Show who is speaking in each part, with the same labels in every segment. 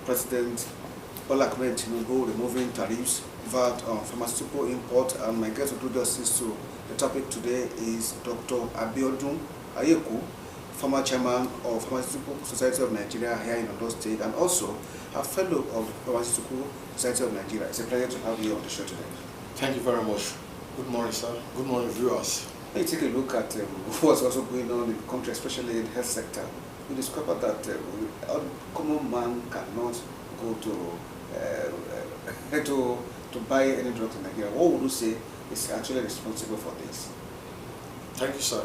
Speaker 1: President Bola Ahmed Tinubu removing tariffs, VAT on pharmaceutical import, and my guest will do justice to the topic today is Dr. Abiodun Ayeku, former chairman of Pharmaceutical Society of Nigeria here in Ondo State, and also a fellow of the Pharmaceutical Society of Nigeria. It's a pleasure to have you on the show today.
Speaker 2: Thank you very much. Good morning, sir. Good morning, viewers.
Speaker 1: Let me take a look at what's also going on in the country, especially in the health sector. You discovered that a common man cannot go to buy any drugs in Nigeria. What would you say is actually responsible for this?
Speaker 2: Thank you, sir.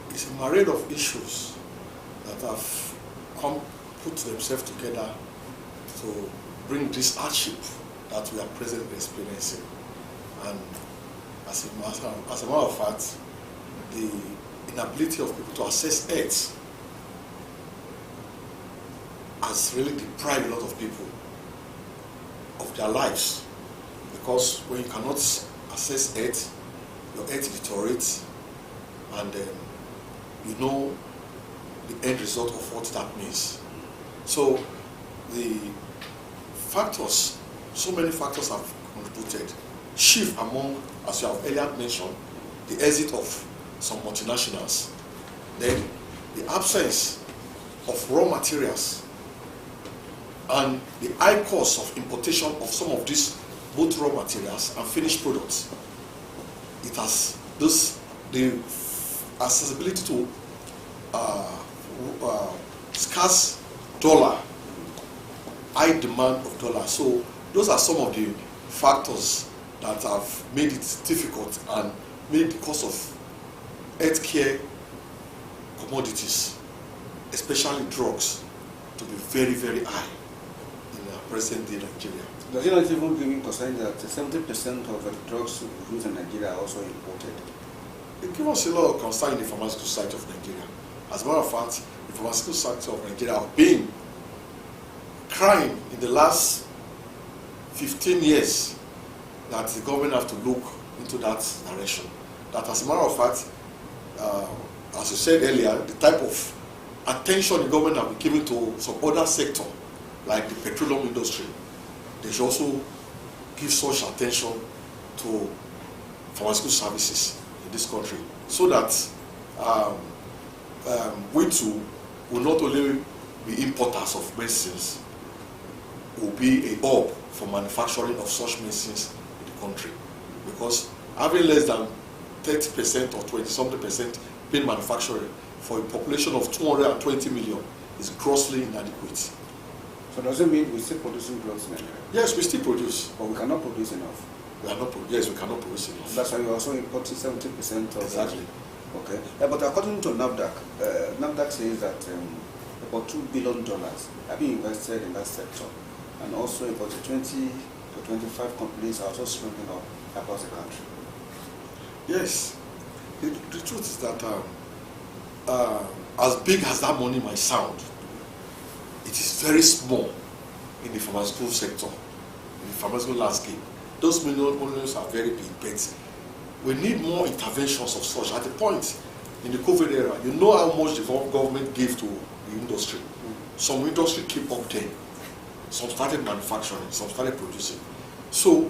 Speaker 2: It's a myriad of issues that have put themselves together to bring this hardship that we are presently experiencing. And as a matter of fact, the inability of people to access health has really deprived a lot of people of their lives, because when you cannot access health, your health deteriorates, and you know the end result of what that means. So the factors, so many factors have contributed. Chief among, as you have earlier mentioned, the exit of some multinationals, then the absence of raw materials, and the high cost of importation of some of these both raw materials and finished products. It has the accessibility to scarce dollar, high demand of dollar. So those are some of the factors that have made it difficult and made the cost of healthcare commodities, especially drugs, to be very, very high in present day Nigeria.
Speaker 1: Does it not even give you concern that 70% of the drugs used in Nigeria are also imported?
Speaker 2: It gives us a lot of concern in the Pharmaceutical Society of Nigeria. As a matter of fact, the Pharmaceutical Society of Nigeria have been crying in the last 15 years that the government have to look into that direction. That, as a matter of fact, as you said earlier, the type of attention the government have been giving to some other sector, like the petroleum industry, they should also give such attention to pharmaceutical services in this country, so that we too will not only be importers of medicines, will be a hub for manufacturing of such medicines in the country. Because having less than 30% or 20-something% being manufactured for a population of 220 million is grossly inadequate.
Speaker 1: So does it mean we're still producing drugs in Nigeria?
Speaker 2: Yes, we still produce.
Speaker 1: But we cannot produce enough.
Speaker 2: Yes, we cannot produce enough.
Speaker 1: That's why we're also importing 70% of
Speaker 2: exactly.
Speaker 1: Okay. But according to NAFDAC, NAFDAC says that about $2 billion have been invested in that sector, and also about 20 to 25 companies are also springing up across the country.
Speaker 2: Yes. The truth is that as big as that money might sound, it is very small in the pharmaceutical sector, in the pharmaceutical landscape. Those millions are very big, but we need more interventions of such. At the point in the COVID era, you know how much the government gave to the industry. Some industry keep up there. Some started manufacturing, some started producing. So,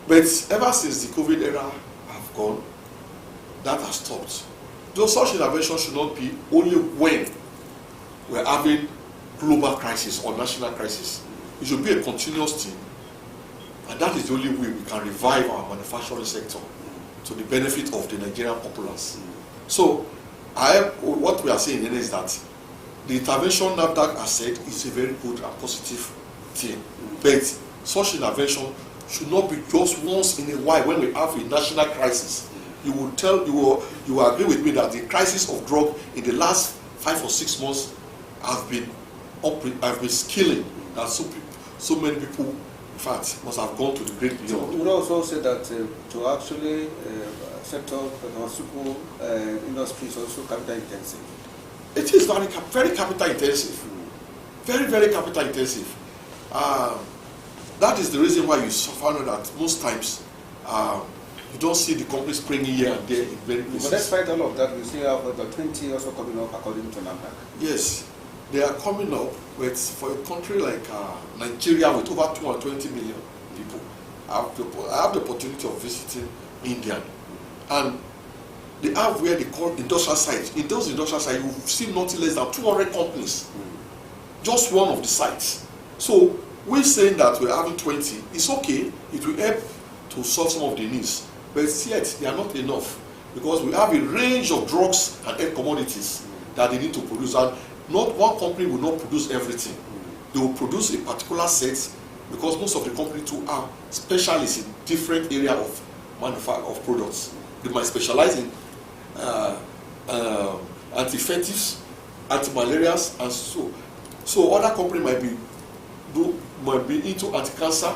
Speaker 2: but ever since the COVID era have gone, that has stopped. Those such interventions should not be only when we're having global crisis or national crisis. It should be a continuous thing, and that is the only way we can revive our manufacturing sector to the benefit of the Nigerian populace. So, what we are saying is that the intervention NAFDAC has said is a very good and positive thing, but such intervention should not be just once in a while when we have a national crisis. You will agree with me that the crisis of drug in the last 5 or 6 months have been killing, that so many people, in fact, must have gone to the great beyond.
Speaker 1: So you would also say that to actually set up the pharmaceutical industry is also capital intensive.
Speaker 2: It is very capital intensive, very, very capital intensive. That is the reason why you find that most times you don't see the company springing here and there in very places.
Speaker 1: But despite all of that, we still have about 20 also coming up according to NAFDAC.
Speaker 2: Yes, they are coming up with, for a country like Nigeria with over 220 million people. I have the opportunity of visiting India, and they have where they call industrial sites. In those industrial sites, you see nothing less than 200 companies. Just one of the sites. So we're saying that we're having 20. It's okay. It will help to solve some of the needs. But yet, they are not enough. Because we have a range of drugs and health commodities that they need to produce. And not one company will not produce everything. They will produce a particular set, because most of the companies too are specialists in different areas of manufacture of products. They might specialize in anti-infectives, anti-malarials, and so other companies might be into anti-cancer.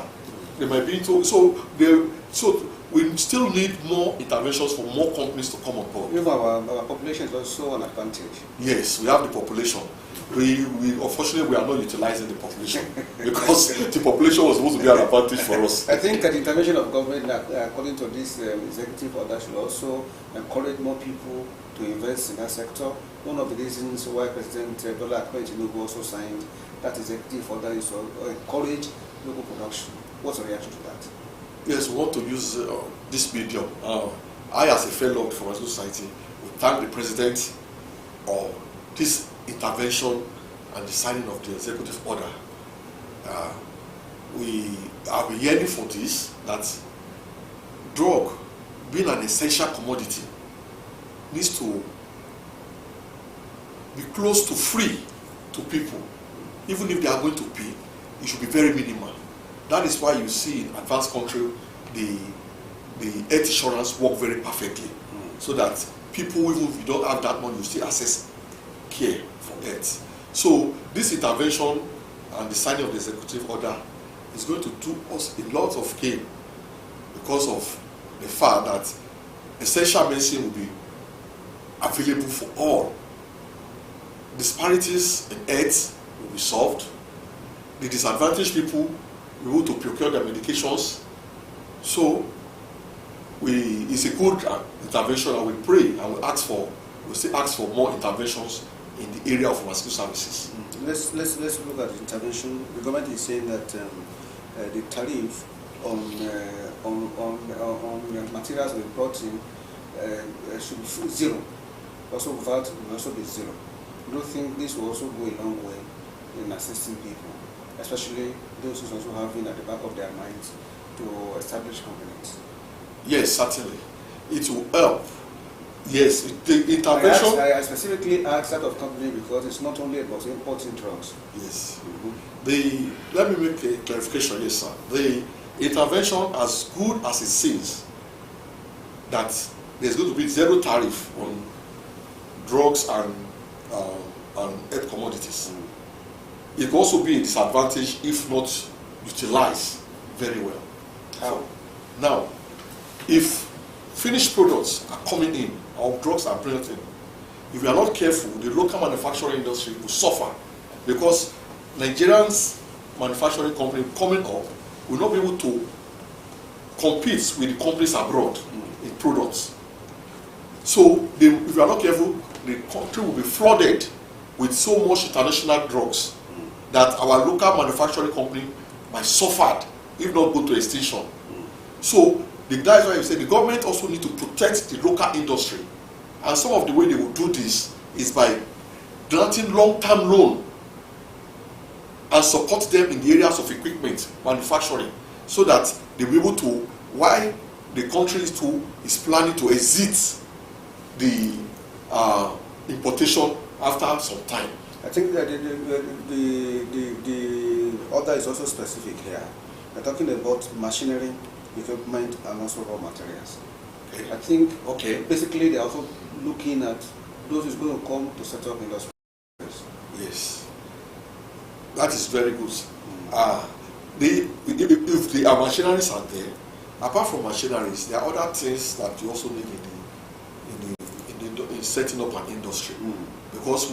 Speaker 2: They might be into so we still need more interventions for more companies to come on board.
Speaker 1: Even our population is also an advantage.
Speaker 2: Yes, we have the population. We unfortunately we are not utilizing the population because the population was supposed to be an advantage for us.
Speaker 1: I think the intervention of government, according to this executive order, should also encourage more people to invest in that sector. One of the reasons why President Bola Ahmed Tinubu also signed that executive order is to encourage local production. What's your reaction to that?
Speaker 2: Yes, we want to use this medium. I, as a fellow of the Pharmaceutical Society, will thank the President of this intervention and the signing of the executive order. We are yearning for this, that drug, being an essential commodity, needs to be close to free to people. Even if they are going to pay, it should be very minimal. That is why you see in advanced countries the health insurance work very perfectly, so that people, even if you don't have that money, you still access care for health. So this intervention and the signing of the executive order is going to do us a lot of gain, because of the fact that essential medicine will be available for all. Disparities in health will be solved. The disadvantaged people will be able to procure their medications. So it's a good intervention, and we pray and we still ask for more interventions in the area of pharmaceutical services.
Speaker 1: Let's look at the intervention. The government is saying that the tariff on materials we brought in should be zero. Also, VAT will also be zero. I don't think this will also go a long way in assisting people, especially those who also having at the back of their minds to establish companies.
Speaker 2: Yes, certainly. It will help. Yes, the intervention.
Speaker 1: I specifically asked that of company because it's not only about importing drugs.
Speaker 2: Yes. Let me make a clarification, yes, sir. The intervention, as good as it seems, that there's going to be zero tariff on drugs and health commodities. It can also be a disadvantage if not utilized very well.
Speaker 1: How?
Speaker 2: Now, if finished products are coming in, or drugs are brought in, if we are not careful, the local manufacturing industry will suffer, because Nigerians manufacturing company coming up will not be able to compete with the companies abroad in products. So if we are not careful, the country will be flooded with so much international drugs that our local manufacturing company might suffer, if not go to extinction. So that's why you say the government also need to protect the local industry. And some of the way they will do this is by granting long-term loan and support them in the areas of equipment, manufacturing, so that they will be able to, while the country is planning to exit the importation after some time.
Speaker 1: I think that the order is also specific here. We're talking about machinery, equipment, and also raw materials.
Speaker 2: Okay.
Speaker 1: I think basically they're also looking at those who's going to come to set up industries.
Speaker 2: Yes, that is very good. If the machineries are there, apart from machineries, there are other things that you also need in setting up an industry. Because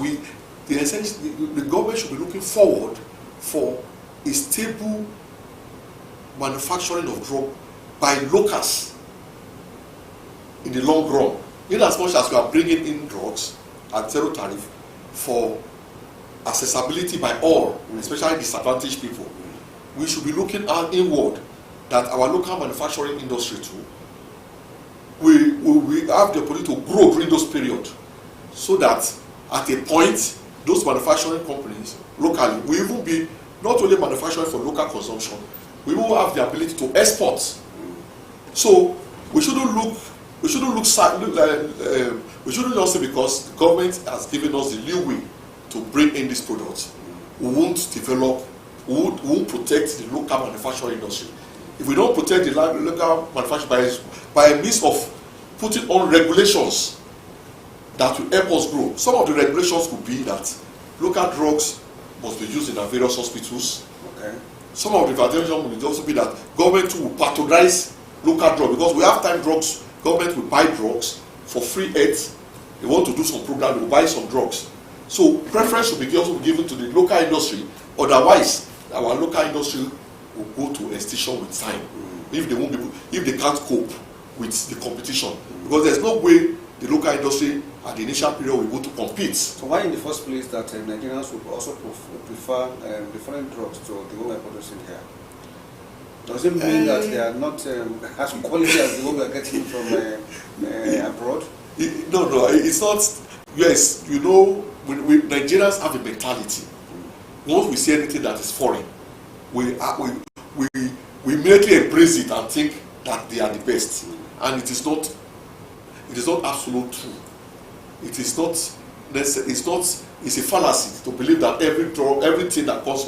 Speaker 2: the government should be looking forward for a stable manufacturing of drugs by locals in the long run. In as much as we are bringing in drugs at zero tariff for accessibility by all, especially disadvantaged people, we should be looking at inward that our local manufacturing industry too, we have the ability to grow during those periods, so that at a point, those manufacturing companies locally will even be not only manufacturing for local consumption, we will have the ability to export. So we shouldn't just say because the government has given us the leeway to bring in these products, we won't develop, we won't protect the local manufacturing industry. If we don't protect the local manufacturing by a means of putting on regulations that will help us grow. Some of the regulations could be that local drugs must be used in our various hospitals.
Speaker 1: Okay.
Speaker 2: Some of the regulations will also be that government will patronize local drugs, because we have time drugs, government will buy drugs for free aid. They want to do some program, they will buy some drugs. So preference will be also given to the local industry, otherwise our local industry will go to extinction with time if they can't cope with the competition, because there's no way the local industry at the initial period will be able to compete.
Speaker 1: So why in the first place that Nigerians would also prefer the foreign drugs to the one we're producing here? Does it mean that they are not as quality as the one we are getting from abroad?
Speaker 2: No, it's not. Yes, you know, we Nigerians have a mentality. Once we see anything that is foreign, we immediately embrace it and think that they are the best, and it is not absolute true. It is not. It's a fallacy to believe that everything that comes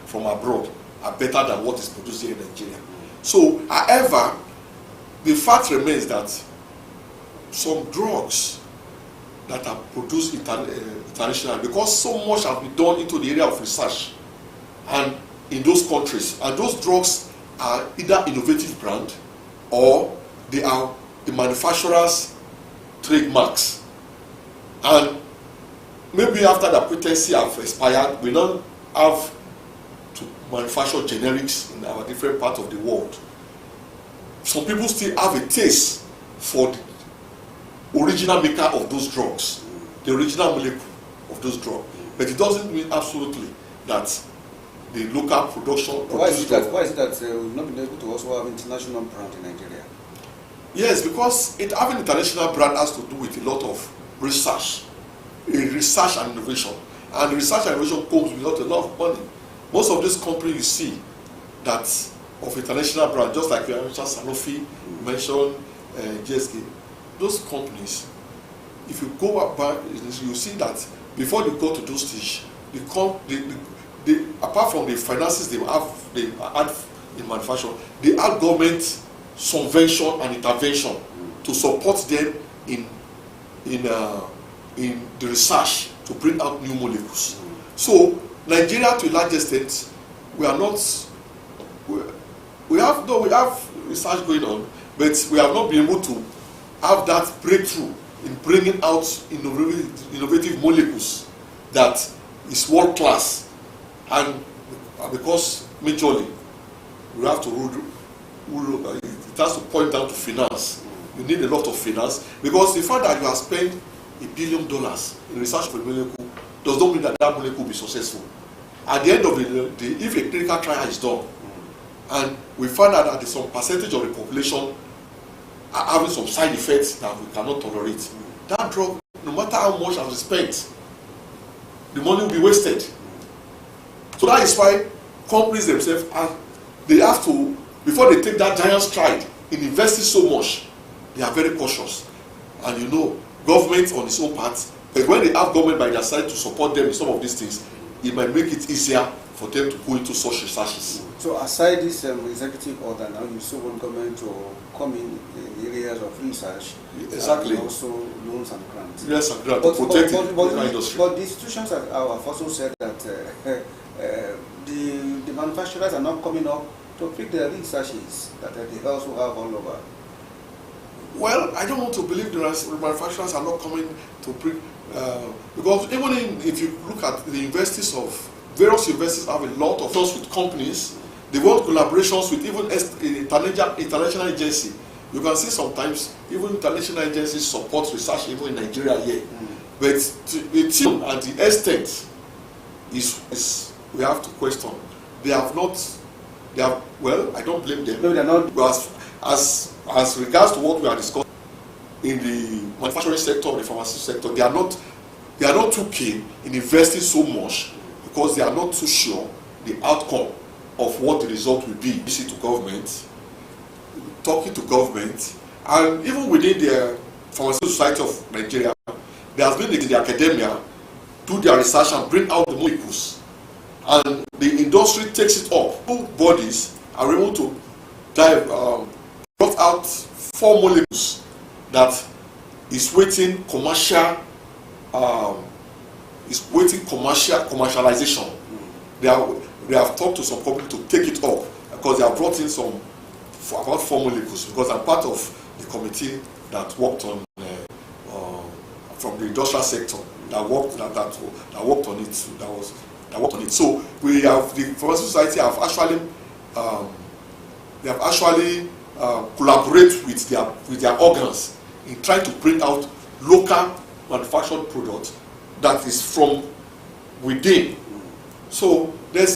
Speaker 2: from abroad are better than what is produced here in Nigeria. So, however, the fact remains that some drugs that are produced internationally, because so much has been done into the area of research and in those countries, and those drugs are either innovative brand or they are the manufacturer's trademarks. And maybe after the patency have expired, we now have to manufacture generics in our different parts of the world. Some people still have a taste for the original maker of those drugs, the original molecule of those drugs. But it doesn't mean absolutely that the local production.
Speaker 1: Why is it that we've not been able to also have international brand in Nigeria?
Speaker 2: Yes, because having international brand has to do with a lot of research and innovation. And research and innovation comes without a lot of money. Most of these companies you see that of international brand, just like you mentioned Sanofi, you mentioned GSK, those companies, if you go back, you see that before they go to those stage, apart from the finances they add in manufacturing, they add government subvention and intervention to support them in the research to bring out new molecules. So Nigeria, to a large extent, we have research going on, but we have not been able to have that breakthrough in bringing out innovative molecules that is world class. And because majorly we have to it has to point down to finance. You need a lot of finance, because the fact that you have spent $1 billion in research for a molecule does not mean that that molecule will be successful. At the end of the day, if a clinical trial is done and we find out that there's some percentage of the population are having some side effects that we cannot tolerate, that drug, no matter how much has been spent, the money will be wasted. So that is why companies themselves they have to, before they take that giant stride in investing so much, they are very cautious. And you know, government on its own part, but when they have government by their side to support them in some of these things, it might make it easier for them to go into such researches.
Speaker 1: So aside this executive order, now you still want government to come in the areas of research,
Speaker 2: exactly,
Speaker 1: and also loans and grants.
Speaker 2: Yes, and grants to protect the industry.
Speaker 1: But the institutions have also said that the manufacturers are not coming up to pick the researches that they also have all over.
Speaker 2: Well, I don't want to believe the manufacturers are not coming to bring, because even if you look at the universities of various universities have a lot of trust with companies. They want collaborations with even international agency. You can see sometimes even international agencies support research even in Nigeria here. But the team and the extent is we have to question. They have not. They have, well, I don't blame them.
Speaker 1: No, they are not.
Speaker 2: But as regards to what we are discussing in the manufacturing sector, the pharmaceutical sector, they are not too keen in investing so much because they are not too sure the outcome of what the result will be. You see, to government, talking to government, and even within the Pharmaceutical Society of Nigeria, there has been in the academia do their research and bring out the molecules, and the industry takes it up. Both bodies are able to brought out 4 molecules that is waiting commercialization. They have talked to some company to take it up because they have brought in about 4 molecules, because I'm part of the committee that worked on from the industrial sector that worked on it. That worked on it. So we have, the Pharmaceutical Society have actually collaborate with their organs in trying to bring out local manufactured products that is from within. So